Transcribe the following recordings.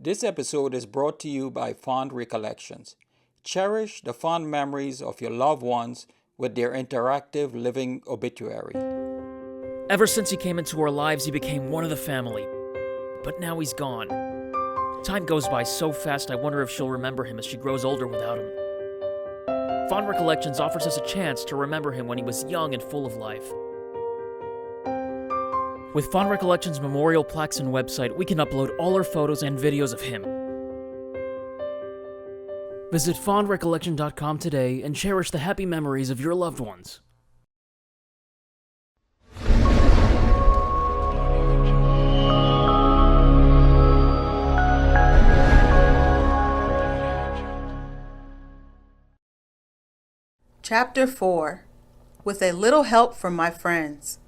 This episode is brought to you by Fond Recollections. Cherish the fond memories of your loved ones with their interactive living obituary. Ever since he came into our lives, he became one of the family. But now he's gone. Time goes by so fast, I wonder if she'll remember him as she grows older without him. Fond Recollections offers us a chance to remember him when he was young and full of life. With Fond Recollections memorial plaques and website, we can upload all our photos and videos of him. Visit fondrecollection.com today and cherish the happy memories of your loved ones. Chapter 4. With a little help from my friends.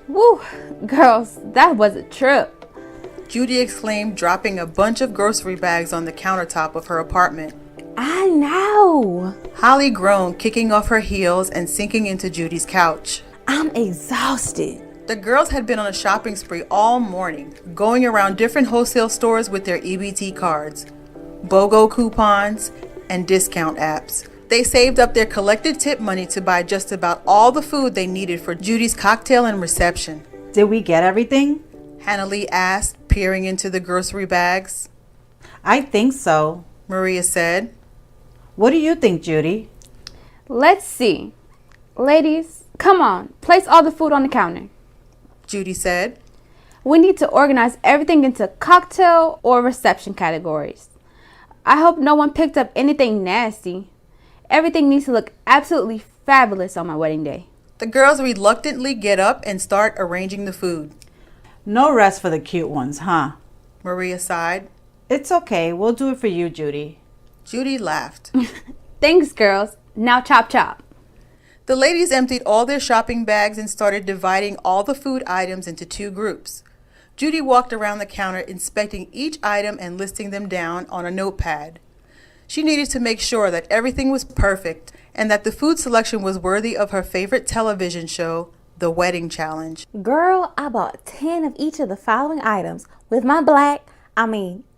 Woo, girls, that was a trip. Judy exclaimed, dropping a bunch of grocery bags on the countertop of her apartment. I know. Holly groaned, kicking off her heels and sinking into Judy's couch. I'm exhausted. The girls had been on a shopping spree all morning, going around different wholesale stores with their EBT cards, BOGO coupons, and discount apps. They saved up their collected tip money to buy just about all the food they needed for Judy's cocktail and reception. Did we get everything? Hannah Lee asked, peering into the grocery bags. I think so. Maria said. What do you think, Judy? Let's see. Ladies, come on, place all the food on the counter. Judy said. We need to organize everything into cocktail or reception categories. I hope no one picked up anything nasty. Everything needs to look absolutely fabulous on my wedding day. The girls reluctantly get up and start arranging the food. No rest for the cute ones, huh? Maria sighed. It's okay. We'll do it for you, Judy. Judy laughed. Thanks, girls. Now chop chop. The ladies emptied all their shopping bags and started dividing all the food items into two groups. Judy walked around the counter inspecting each item and listing them down on a notepad. She needed to make sure that everything was perfect and that the food selection was worthy of her favorite television show, The Wedding Challenge. Girl, I bought 10 of each of the following items with my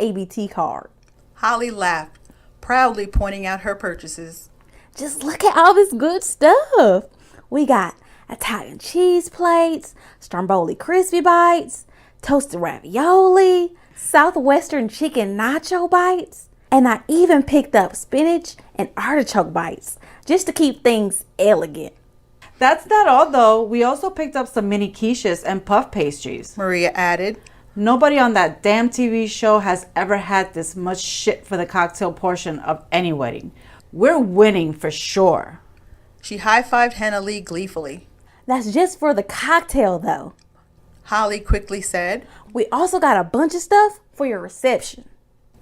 ABT card. Holly laughed, proudly pointing out her purchases. Just look at all this good stuff. We got Italian cheese plates, Stromboli crispy bites, toasted ravioli, Southwestern chicken nacho bites, and I even picked up spinach and artichoke bites just to keep things elegant. That's not all, though. We also picked up some mini quiches and puff pastries. Maria added. Nobody on that damn TV show has ever had this much shit for the cocktail portion of any wedding. We're winning for sure. She high-fived Hannah Lee gleefully. That's just for the cocktail, though. Holly quickly said. We also got a bunch of stuff for your reception.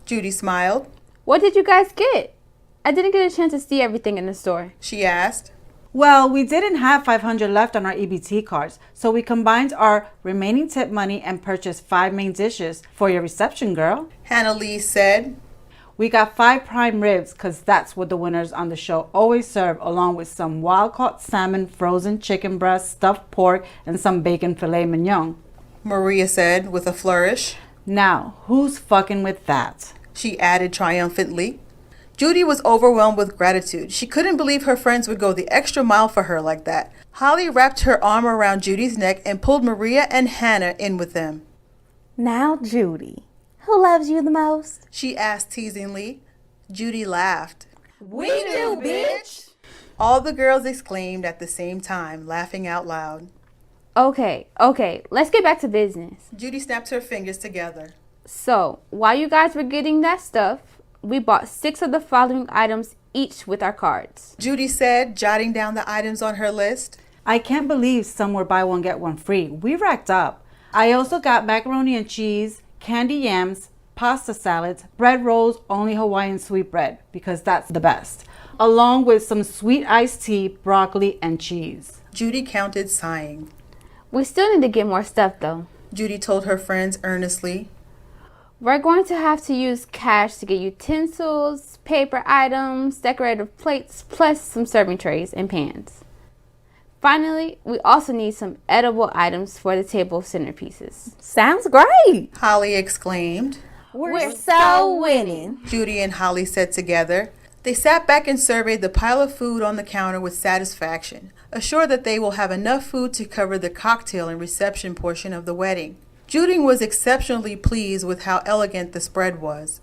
Judy smiled. What did you guys get? I didn't get a chance to see everything in the store. She asked. Well, we didn't have $500 left on our EBT cards, so we combined our remaining tip money and purchased 5 main dishes for your reception, girl. Hannah Lee said. We got 5 prime ribs because that's what the winners on the show always serve, along with some wild-caught salmon, frozen chicken breast, stuffed pork, and some bacon filet mignon. Maria said with a flourish. Now, who's fucking with that? She added triumphantly. Judy was overwhelmed with gratitude. She couldn't believe her friends would go the extra mile for her like that. Holly wrapped her arm around Judy's neck and pulled Maria and Hannah in with them. Now, Judy, who loves you the most? She asked teasingly. Judy laughed. We do, bitch! All the girls exclaimed at the same time, laughing out loud. Okay, let's get back to business. Judy snapped her fingers together. So, while you guys were getting that stuff, we bought 6 of the following items each with our cards. Judy said, jotting down the items on her list. I can't believe some were buy one get one free. We racked up. I also got macaroni and cheese, candy yams, pasta salads, bread rolls, only Hawaiian sweetbread because that's the best, along with some sweet iced tea, broccoli, and cheese. Judy counted, sighing. We still need to get more stuff though. Judy told her friends earnestly. We're going to have to use cash to get utensils, paper items, decorative plates, plus some serving trays and pans. Finally, we also need some edible items for the table centerpieces. Sounds great. Holly exclaimed. We're so winning. Judy and Holly said together. They sat back and surveyed the pile of food on the counter with satisfaction, assured that they will have enough food to cover the cocktail and reception portion of the wedding. Judy was exceptionally pleased with how elegant the spread was.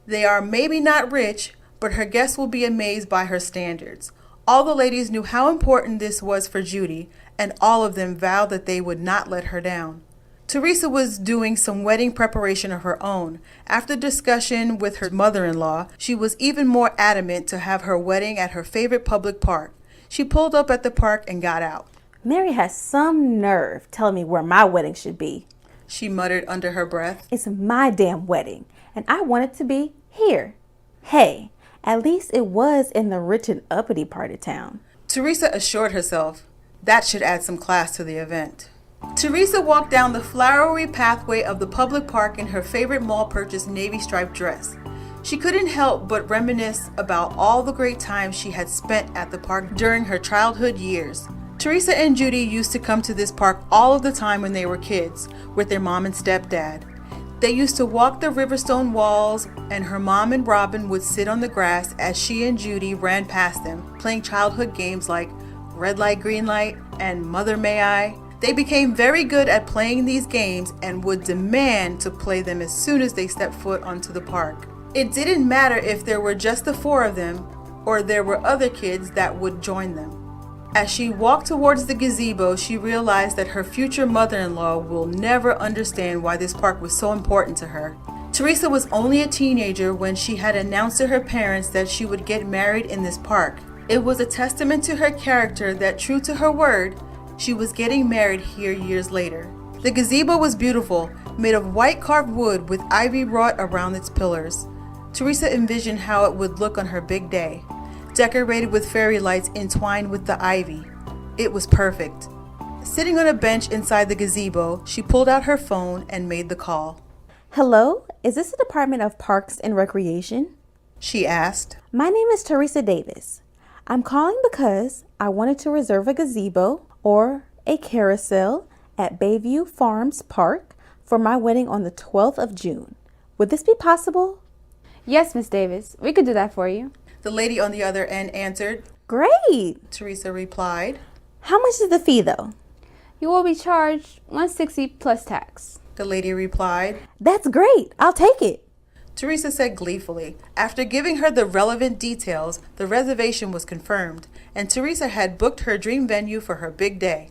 They are maybe not rich, but her guests will be amazed by her standards. All the ladies knew how important this was for Judy, and all of them vowed that they would not let her down. Teresa was doing some wedding preparation of her own. After discussion with her mother-in-law, she was even more adamant to have her wedding at her favorite public park. She pulled up at the park and got out. Mary has some nerve telling me where my wedding should be. She muttered under her breath. It's my damn wedding, and I want it to be here. Hey, at least it was in the rich and uppity part of town. Teresa assured herself that should add some class to the event. Teresa walked down the flowery pathway of the public park in her favorite mall-purchased navy striped dress. She couldn't help but reminisce about all the great times she had spent at the park during her childhood years. Teresa and Judy used to come to this park all of the time when they were kids with their mom and stepdad. They used to walk the riverstone walls, and her mom and Robin would sit on the grass as she and Judy ran past them, playing childhood games like Red Light, Green Light, and Mother May I. They became very good at playing these games and would demand to play them as soon as they stepped foot onto the park. It didn't matter if there were just the four of them or there were other kids that would join them. As she walked towards the gazebo, she realized that her future mother-in-law will never understand why this park was so important to her. Teresa was only a teenager when she had announced to her parents that she would get married in this park. It was a testament to her character that, true to her word, she was getting married here years later. The gazebo was beautiful, made of white carved wood with ivy wrought around its pillars. Teresa envisioned how it would look on her big day, decorated with fairy lights entwined with the ivy. It was perfect. Sitting on a bench inside the gazebo, she pulled out her phone and made the call. Hello, is this the Department of Parks and Recreation? She asked. My name is Teresa Davis. I'm calling because I wanted to reserve a gazebo or a carousel at Bayview Farms Park for my wedding on the 12th of June. Would this be possible? Yes, Miss Davis, we could do that for you. The lady on the other end answered. Great! Teresa replied. How much is the fee though? You will be charged $160 plus tax. The lady replied. That's great. I'll take it. Teresa said gleefully. After giving her the relevant details, the reservation was confirmed, and Teresa had booked her dream venue for her big day.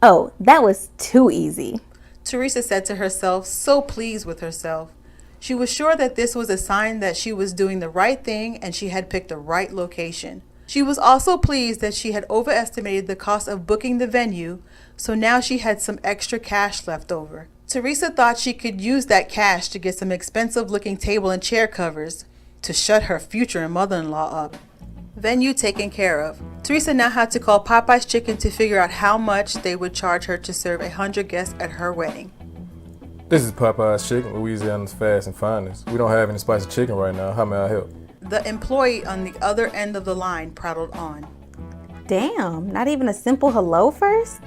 Oh, that was too easy. Teresa said to herself, so pleased with herself. She was sure that this was a sign that she was doing the right thing and she had picked the right location. She was also pleased that she had overestimated the cost of booking the venue, so now she had some extra cash left over. Teresa thought she could use that cash to get some expensive-looking table and chair covers to shut her future mother-in-law up. Venue taken care of. Teresa now had to call Popeye's Chicken to figure out how much they would charge her to serve 100 guests at her wedding. This is Popeye's Chicken, Louisiana's fast and finest. We don't have any spicy chicken right now. How may I help? The employee on the other end of the line prattled on. Damn, not even a simple hello first?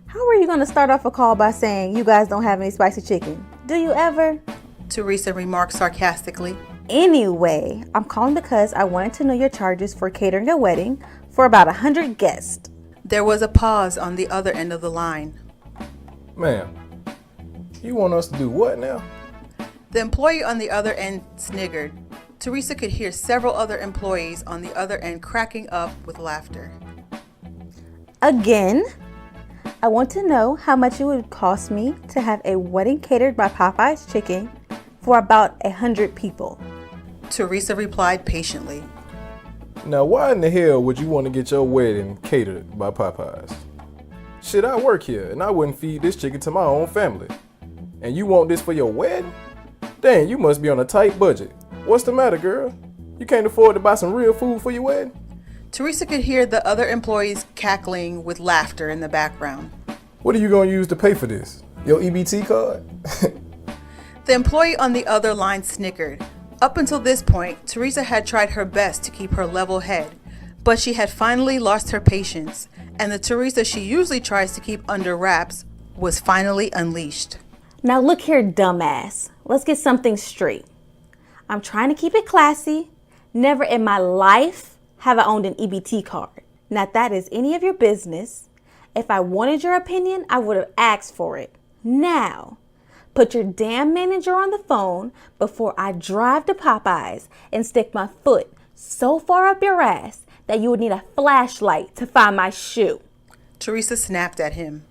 How are you going to start off a call by saying you guys don't have any spicy chicken? Do you ever? Teresa remarked sarcastically. Anyway, I'm calling because I wanted to know your charges for catering a wedding for about 100 guests. There was a pause on the other end of the line. Ma'am, you want us to do what now? The employee on the other end sniggered. Teresa could hear several other employees on the other end cracking up with laughter. Again? I want to know how much it would cost me to have a wedding catered by Popeye's Chicken for about 100 people. Teresa replied patiently. Now, why in the hell would you want to get your wedding catered by Popeyes? Shit, I work here, and I wouldn't feed this chicken to my own family. And you want this for your wedding? Dang, you must be on a tight budget. What's the matter, girl? You can't afford to buy some real food for your wedding? Teresa could hear the other employees cackling with laughter in the background. What are you going to use to pay for this? Your EBT card? The employee on the other line snickered. Up until this point, Teresa had tried her best to keep her level head, but she had finally lost her patience, and the Teresa she usually tries to keep under wraps was finally unleashed. Now look here, dumbass. let's get something straight. I'm trying to keep it classy. Never in my life have I owned an EBT card. Not that is any of your business. If I wanted your opinion, I would have asked for it. Now, put your damn manager on the phone before I drive to Popeyes and stick my foot so far up your ass that you would need a flashlight to find my shoe. Teresa snapped at him.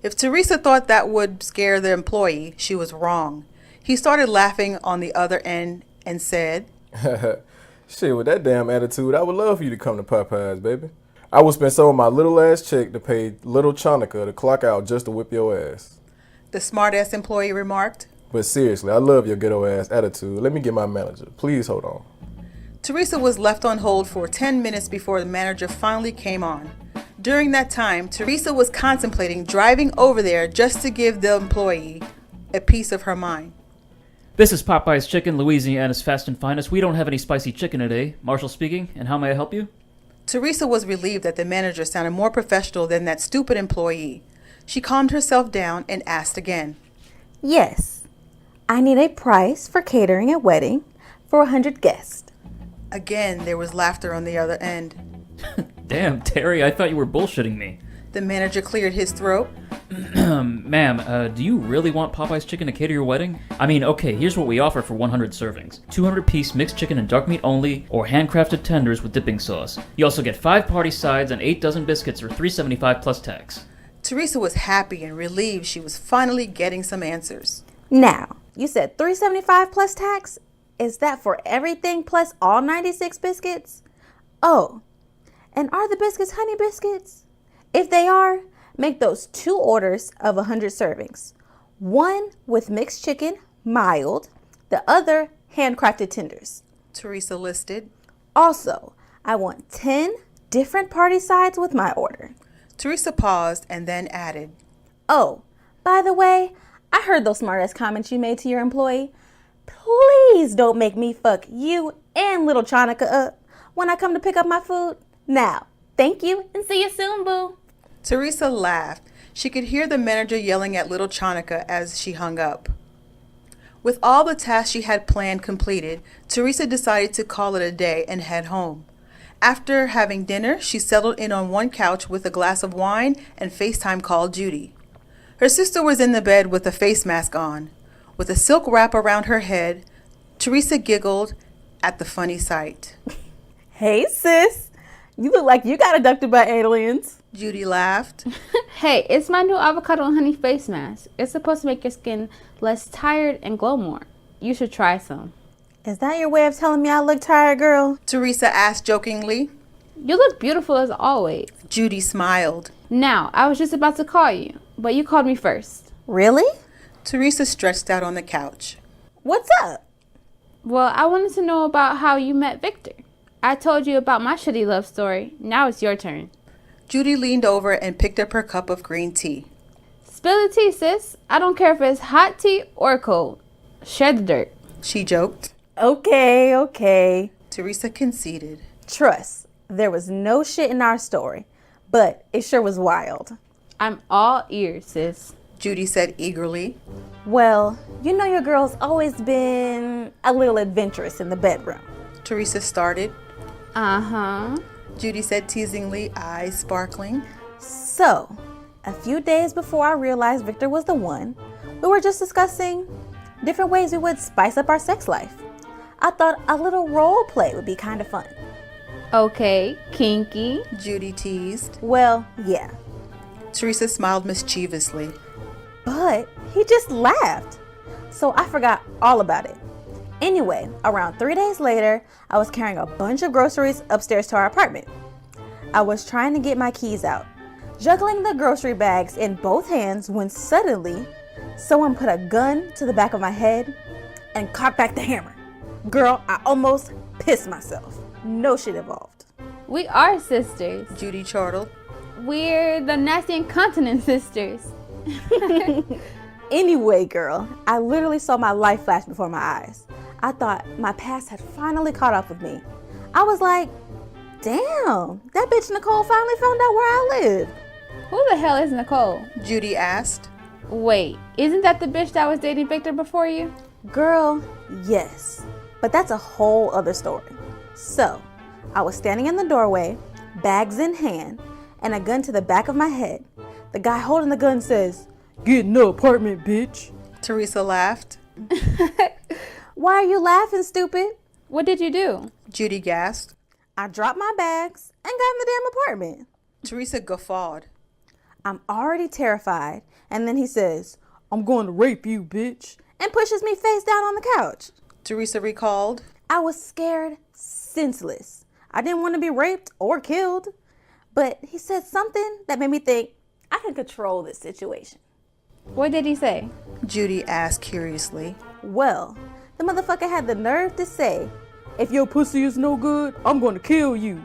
If Teresa thought that would scare the employee, she was wrong. He started laughing on the other end and said, Shit, with that damn attitude, I would love for you to come to Popeyes, baby. I would spend some of my little ass check to pay little Chonica to clock out just to whip your ass. The smart-ass employee remarked. But seriously, I love your ghetto ass attitude. Let me get my manager. Please hold on. Teresa was left on hold for 10 minutes before the manager finally came on. During that time, Teresa was contemplating driving over there just to give the employee a piece of her mind. This is Popeye's Chicken, Louisiana's fast and finest. We don't have any spicy chicken today. Marshall speaking, and how may I help you? Teresa was relieved that the manager sounded more professional than that stupid employee. She calmed herself down and asked again. Yes, I need a price for catering a wedding for 100 guests. Again, there was laughter on the other end. Damn, Terry, I thought you were bullshitting me. The manager cleared his throat. Ma'am, do you really want Popeye's Chicken to cater your wedding? I mean, okay, here's what we offer for 100 servings. 200-piece mixed chicken and dark meat only, or handcrafted tenders with dipping sauce. You also get 5 party sides and 8 dozen biscuits for $3.75 plus tax. Teresa was happy and relieved she was finally getting some answers. Now, you said $3.75 plus tax? Is that for everything plus all 96 biscuits? Oh, and are the biscuits honey biscuits? If they are, make those 2 orders of 100 servings. 1 with mixed chicken, mild. The other, handcrafted tenders. Teresa listed. Also, I want 10 different party sides with my order. Teresa paused and then added. Oh, by the way, I heard those smart-ass comments you made to your employee. Please don't make me fuck you and little Chonica up when I come to pick up my food. Now, thank you and see you soon, boo. Teresa laughed. She could hear the manager yelling at little Chonica as she hung up. With all the tasks she had planned completed, Teresa decided to call it a day and head home. After having dinner, she settled in on one couch with a glass of wine and FaceTime called Judy. Her sister was in the bed with a face mask on. With a silk wrap around her head, Teresa giggled at the funny sight. Hey, sis. You look like you got abducted by aliens. Judy laughed. Hey, it's my new avocado and honey face mask. It's supposed to make your skin less tired and glow more. You should try some. Is that your way of telling me I look tired, girl? Teresa asked jokingly. You look beautiful as always. Judy smiled. Now, I was just about to call you, but you called me first. Really? Teresa stretched out on the couch. What's up? Well, I wanted to know about how you met Victor. I told you about my shitty love story. Now it's your turn. Judy leaned over and picked up her cup of green tea. Spill the tea, sis. I don't care if it's hot tea or cold. Share the dirt. She joked. Okay. Teresa conceded. Trust, there was no shit in our story, but it sure was wild. I'm all ears, sis. Judy said eagerly. Well, you know your girl's always been a little adventurous in the bedroom. Teresa started. Uh-huh. Judy said teasingly, eyes sparkling. So, a few days before I realized Victor was the one, we were just discussing different ways we would spice up our sex life. I thought a little role play would be kind of fun. Okay, kinky. Judy teased. Well, yeah. Teresa smiled mischievously. But he just laughed. So I forgot all about it. Anyway, around 3 days later, I was carrying a bunch of groceries upstairs to our apartment. I was trying to get my keys out, juggling the grocery bags in both hands when suddenly someone put a gun to the back of my head and cocked back the hammer. Girl, I almost pissed myself. No shit involved. We are sisters. Judy chortled. We're the nasty incontinent sisters. Anyway, girl, I literally saw my life flash before my eyes. I thought my past had finally caught up with me. I was like, damn, that bitch Nicole finally found out where I live. Who the hell is Nicole? Judy asked. Wait, isn't that the bitch that was dating Victor before you? Girl, yes. But that's a whole other story. So, I was standing in the doorway, bags in hand, and a gun to the back of my head. The guy holding the gun says, "Get in the apartment, bitch." Teresa laughed. Why are you laughing, stupid? What did you do? Judy gasped. I dropped my bags and got in the damn apartment. Teresa guffawed. I'm already terrified. And then he says, "I'm going to rape you, bitch," and pushes me face down on the couch. Teresa recalled. I was scared senseless. I didn't want to be raped or killed. But he said something that made me think I can control this situation. What did he say? Judy asked curiously. Well, the motherfucker had the nerve to say, "If your pussy is no good, I'm going to kill you."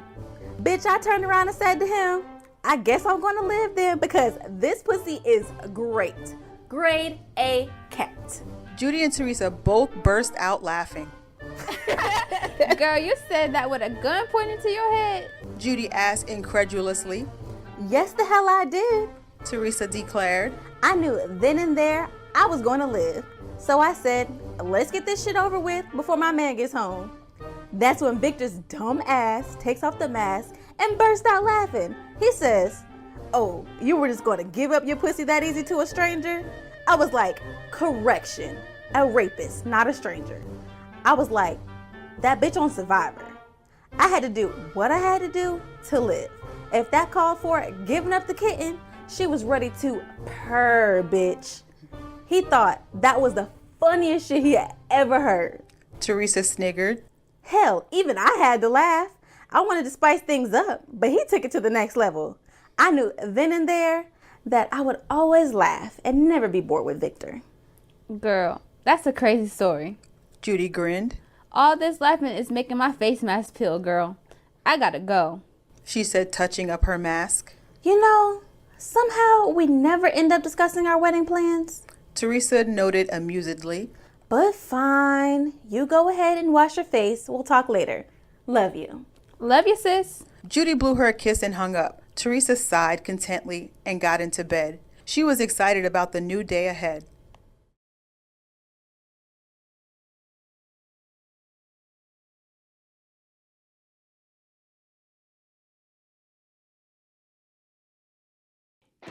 Bitch, I turned around and said to him, "I guess I'm going to live then because this pussy is great. Grade A cat." Judy and Teresa both burst out laughing. Girl, you said that with a gun pointed to your head? Judy asked incredulously. Yes, the hell I did. Teresa declared. I knew then and there I was going to live. So I said, let's get this shit over with before my man gets home. That's when Victor's dumb ass takes off the mask and bursts out laughing. He says, "Oh, you were just going to give up your pussy that easy to a stranger?" I was like, correction, a rapist, not a stranger. I was like, that bitch on Survivor. I had to do what I had to do to live. If that called for giving up the kitten, she was ready to purr, bitch. He thought that was the funniest shit he had ever heard. Teresa sniggered. Hell, even I had to laugh. I wanted to spice things up, but he took it to the next level. I knew then and there that I would always laugh and never be bored with Victor. Girl, that's a crazy story. Judy grinned. All this laughing is making my face mask peel, girl. I gotta go. She said, touching up her mask. You know, somehow we never end up discussing our wedding plans. Teresa noted amusedly. But fine. You go ahead and wash your face. We'll talk later. Love you. Love you, sis. Judy blew her a kiss and hung up. Teresa sighed contently and got into bed. She was excited about the new day ahead.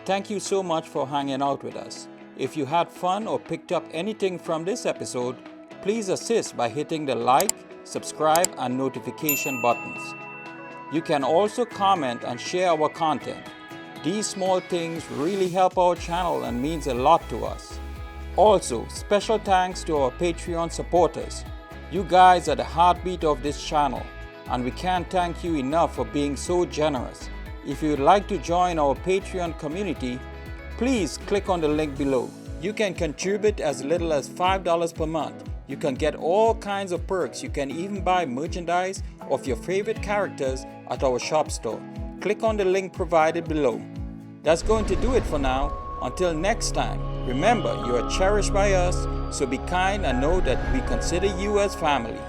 Thank you so much for hanging out with us. If you had fun or picked up anything from this episode, please assist by hitting the like, subscribe, and notification buttons. You can also comment and share our content. These small things really help our channel and means a lot to us. Also, special thanks to our Patreon supporters. You guys are the heartbeat of this channel, and we can't thank you enough for being so generous. If you would like to join our Patreon community, please click on the link below. You can contribute as little as $5 per month. You can get all kinds of perks. You can even buy merchandise of your favorite characters at our shop store. Click on the link provided below. That's going to do it for now. Until next time, remember you are cherished by us, so be kind and know that we consider you as family.